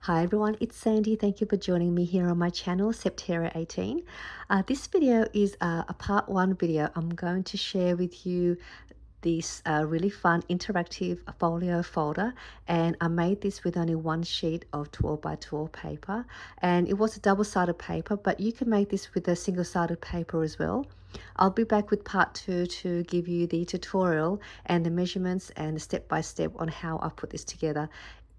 Hi everyone, it's Sandy. Thank you for joining me here on my channel, Septeria 18. This video is a part one video. I'm going to share with you this really fun interactive folio folder, and I made this with only one sheet of 12 by 12 paper, and it was a double-sided paper, but you can make this with a single-sided paper as well. I'll be back with part two to give you the tutorial and the measurements and the step-by-step on how I put this together.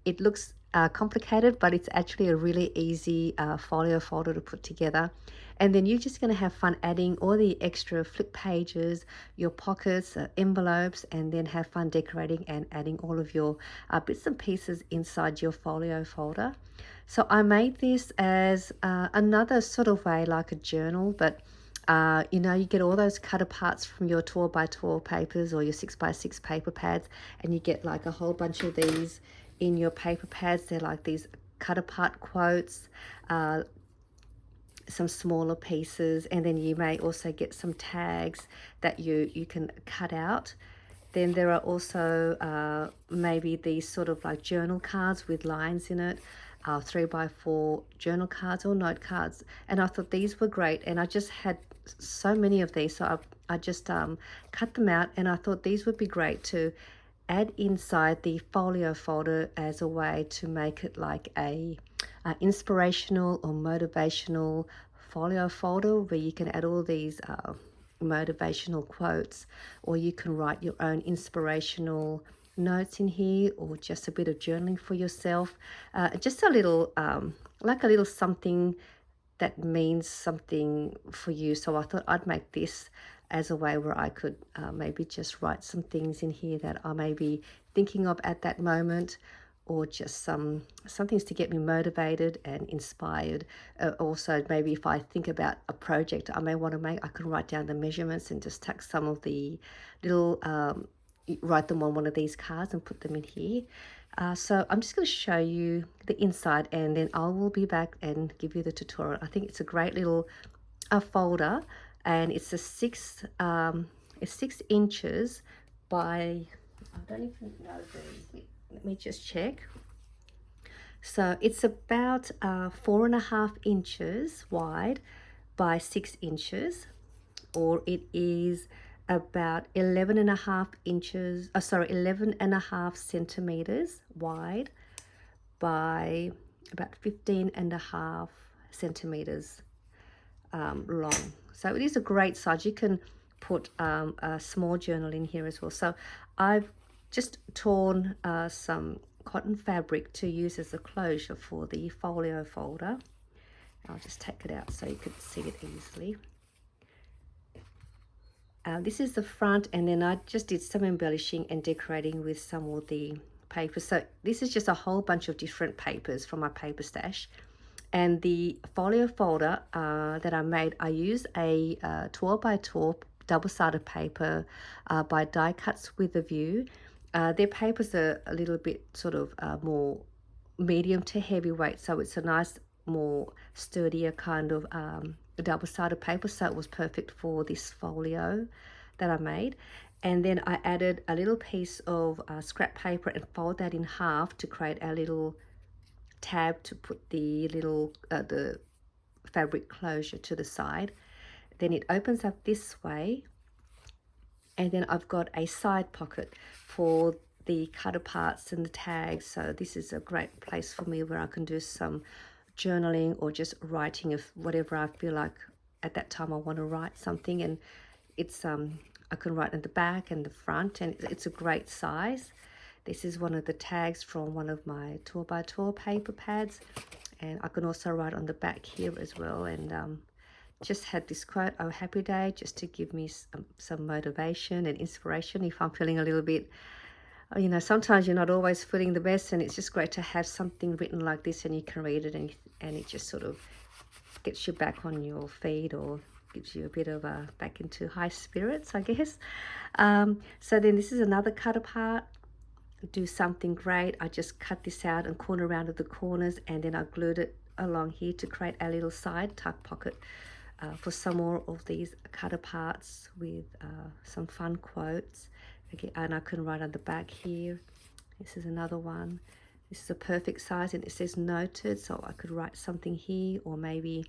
It looks complicated, but it's actually a really easy folio folder to put together. And then you're just going to have fun adding all the extra flip pages, your pockets, envelopes, and then have fun decorating and adding all of your bits and pieces inside your folio folder. So I made this as another sort of way like a journal, but you know, you get all those cut aparts from your 12 by 12 papers or your 6 by 6 paper pads, and you get like a whole bunch of these in your paper pads. They're like these cut apart quotes, some smaller pieces, and then you may also get some tags that you can cut out. Then there are also maybe these sort of like journal cards with lines in it, 3 by 4 journal cards or note cards. And I thought these were great, and I just had so many of these, so I just cut them out, and I thought these would be great to add inside the folio folder as a way to make it like a inspirational or motivational folio folder where you can add all these motivational quotes, or you can write your own inspirational notes in here, or just a bit of journaling for yourself, just a little like a little something that means something for you. So I thought I'd make this as a way where I could maybe just write some things in here that I may be thinking of at that moment, or just some things to get me motivated and inspired. Also, maybe if I think about a project I may want to make, I can write down the measurements and just tuck some of the little write them on one of these cards and put them in here. So I'm just going to show you the inside, and then I will be back and give you the tutorial. I think it's a great little folder, and it's a 6 inches by, I don't even know let me just check. So it's about 4.5 inches wide by 6 inches, or it is about 11.5 inches, 11.5 centimeters wide by about 15.5 centimeters long. So it is a great size. You can put a small journal in here as well. So I've just torn some cotton fabric to use as a closure for the folio folder. I'll just take it out so you can see it easily. This is the front, and then I just did some embellishing and decorating with some of the paper. So this is just a whole bunch of different papers from my paper stash. And the folio folder that I made, I used a 12 by 12 double-sided paper by Die Cuts with a View. Their papers are a little bit sort of more medium to heavyweight, so it's a nice, more sturdier kind of double-sided paper, so it was perfect for this folio that I made. And then I added a little piece of scrap paper and fold that in half to create a little tab to put the little the fabric closure to the side. Then it opens up this way, and then I've got a side pocket for the cut aparts and the tags. So this is a great place for me where I can do some journaling or just writing of whatever I feel like at that time I want to write something. And it's I can write in the back and the front, and it's a great size. This is one of the tags from one of my 12 by 12 paper pads, and I can also write on the back here as well. And just had this quote, "Oh, happy day," just to give me some motivation and inspiration if I'm feeling a little bit, you know, sometimes you're not always feeling the best, and it's just great to have something written like this, and you can read it, and it just sort of gets you back on your feet, or gives you a bit of a back into high spirits, I guess. So then this is another cut apart. Do something great. I just cut this out and corner around at the corners, and then I glued it along here to create a little side tuck pocket for some more of these cut aparts with some fun quotes. Okay, and I can write on the back here. This is another one. This is a perfect size, and it says noted, so I could write something here, or maybe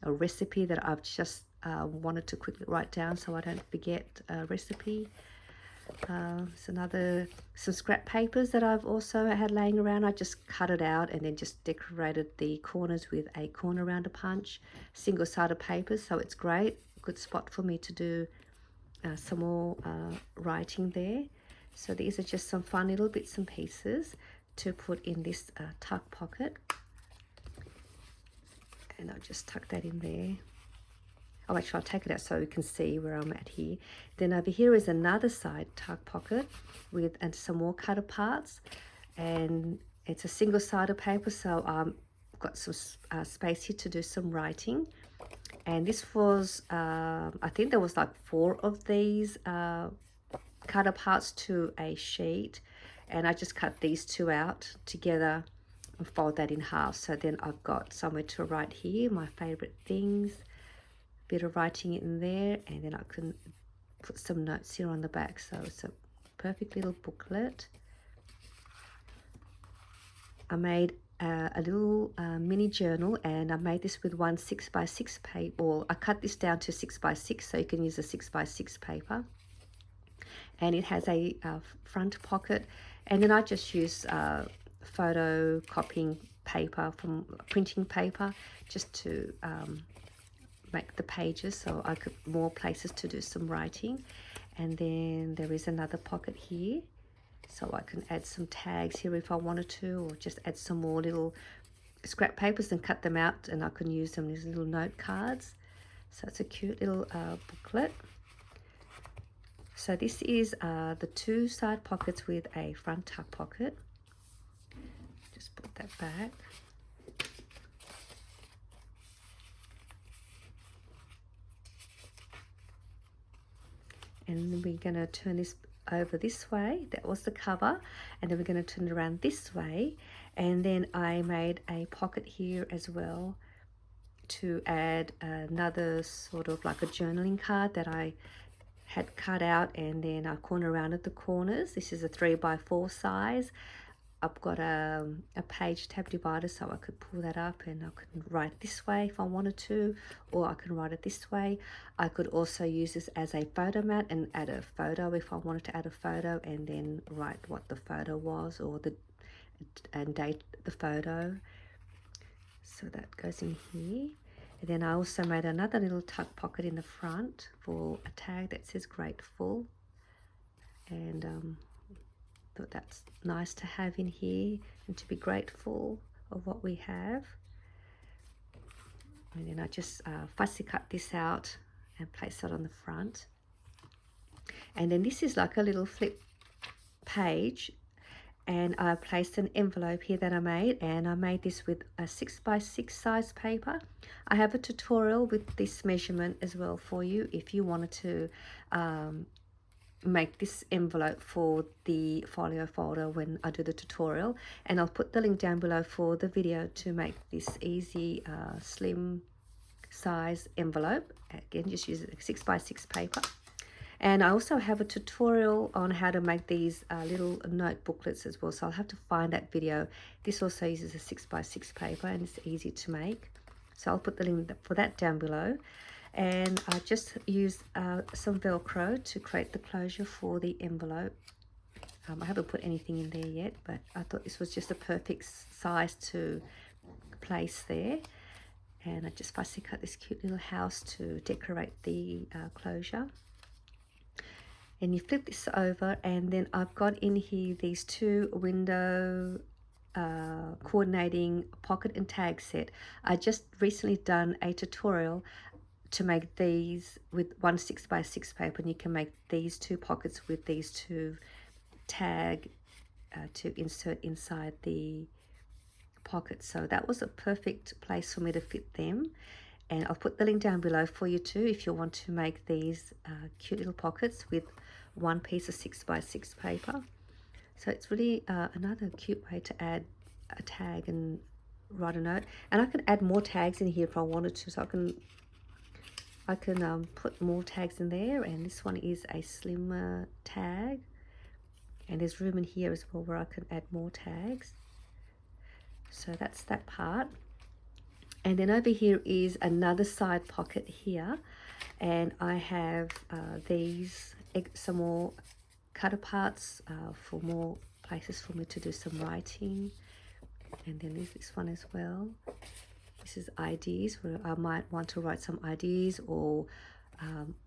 a recipe that I've just wanted to quickly write down so I don't forget a recipe. Some scrap papers that I've also had laying around. I just cut it out and then just decorated the corners with a corner rounder punch, single-sided papers, so it's great, good spot for me to do some more writing there. So these are just some fun little bits and pieces to put in this tuck pocket, and I'll just tuck that in there. Oh, actually, I'll take it out so you can see where I'm at here. Then over here is another side tuck pocket with some more cutter parts, and it's a single-sided paper, so I've got some space here to do some writing. And this was, I think there was like 4 of these cutter parts to a sheet, and I just cut these 2 out together and fold that in half. So then I've got somewhere to write here, my favorite things, bit of writing in there, and then I can put some notes here on the back. So it's a perfect little booklet. I made a little mini journal, and I made this with one 6x6 paper, or I cut this down to 6x6, so you can use a 6x6 paper. And it has a front pocket, and then I just use photo copying paper from printing paper just to make the pages, so I could more places to do some writing. And then there is another pocket here, so I can add some tags here if I wanted to, or just add some more little scrap papers and cut them out, and I can use them as little note cards. So it's a cute little booklet. So this is the 2 side pockets with a front tuck pocket. Just put that back. And then we're going to turn this over this way. That was the cover. And then we're going to turn it around this way. And then I made a pocket here as well to add another sort of like a journaling card that I had cut out, and then I corner around at the corners. This is a 3x4 size. I've got a page tab divider, so I could pull that up and I could write this way if I wanted to, or I can write it this way. I could also use this as a photo mat and add a photo if I wanted to add a photo, and then write what the photo was, or and date the photo. So that goes in here. And then I also made another little tuck pocket in the front for a tag that says grateful, and thought that's nice to have in here and to be grateful of what we have. And then I just fussy cut this out and place it on the front. And then this is like a little flip page, and I placed an envelope here that I made, and I made this with a 6x6 size paper. I have a tutorial with this measurement as well for you if you wanted to make this envelope for the folio folder when I do the tutorial, and I'll put the link down below for the video to make this easy slim size envelope. Again, just use a 6x6 paper. And I also have a tutorial on how to make these little note booklets as well, so I'll have to find that video. This also uses a 6x6 paper, and it's easy to make, so I'll put the link for that down below. And I just used some Velcro to create the closure for the envelope. I haven't put anything in there yet, but I thought this was just a perfect size to place there. And I just fussy cut this cute little house to decorate the closure. And you flip this over, and then I've got in here these 2 window coordinating pocket and tag set. I just recently done a tutorial to make these with one 6x6 paper, and you can make these 2 pockets with these 2 tag to insert inside the pocket. So that was a perfect place for me to fit them, and I'll put the link down below for you too if you want to make these cute little pockets with one piece of 6x6 paper. So it's really another cute way to add a tag and write a note. And I can add more tags in here if I wanted to, so I can put more tags in there. And this one is a slimmer tag, and there's room in here as well where I can add more tags. So that's that part. And then over here is another side pocket here, and I have these some more cut aparts for more places for me to do some writing. And then there's this one as well. This is ideas, where I might want to write some ideas, or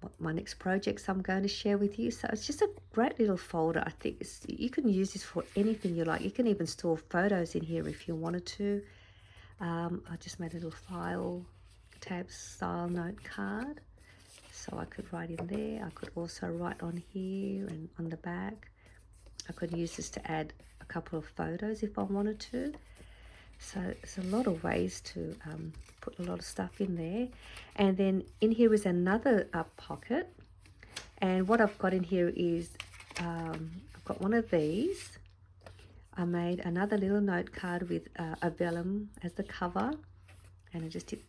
what my next projects I'm going to share with you. So it's just a great little folder. I think you can use this for anything you like. You can even store photos in here if you wanted to. I just made a little file tab style note card, so I could write in there. I could also write on here and on the back. I could use this to add a couple of photos if I wanted to. So there's a lot of ways to put a lot of stuff in there. And then in here is another pocket, and what I've got in here is I've got one of these. I made another little note card with a vellum as the cover, and I just did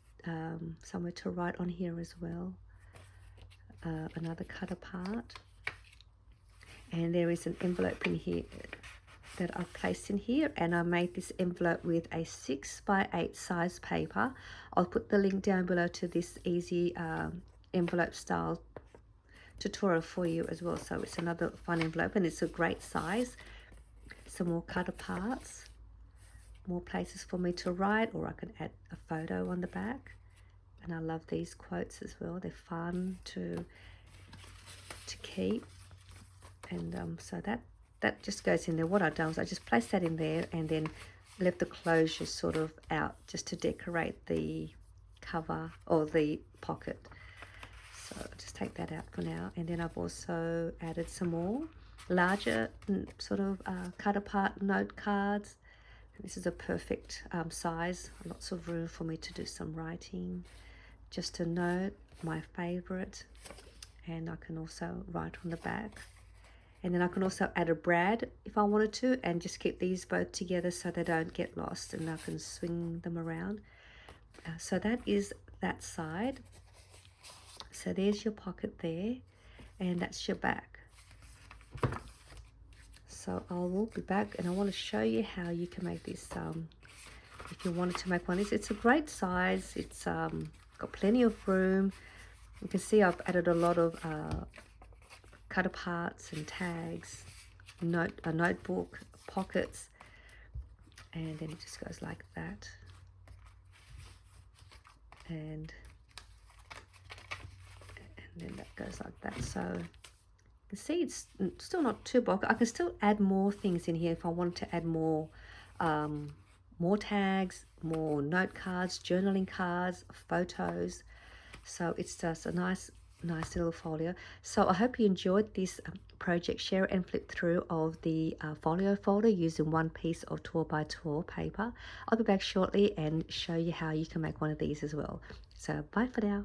somewhere to write on here as well. Another cut apart, and there is an envelope in here that I've placed in here, and I made this envelope with a 6x8 size paper. I'll put the link down below to this easy envelope style tutorial for you as well. So it's another fun envelope, and it's a great size. Some more cut aparts, more places for me to write, or I can add a photo on the back. And I love these quotes as well. They're fun to keep. And so that just goes in there. What I've done is I just placed that in there and then left the closure sort of out just to decorate the cover or the pocket. So I'll just take that out for now. And then I've also added some more larger sort of cut apart note cards. This is a perfect size, lots of room for me to do some writing. Just a note, my favorite, and I can also write on the back. And then I can also add a brad if I wanted to, and just keep these both together so they don't get lost, and I can swing them around. So that is that side. So there's your pocket there, and that's your back. So I will be back, and I want to show you how you can make this if you wanted to make one. It's a great size. It's got plenty of room. You can see I've added a lot of cut aparts and tags, a notebook, pockets, and then it just goes like that. And then that goes like that. So you can see it's still not too bulky. I can still add more things in here if I wanted to add more tags, more note cards, journaling cards, photos. So it's just a nice little folio. So I hope you enjoyed this project share and flip through of the folio folder using one piece of 12x12 paper. I'll be back shortly and show you how you can make one of these as well. So bye for now.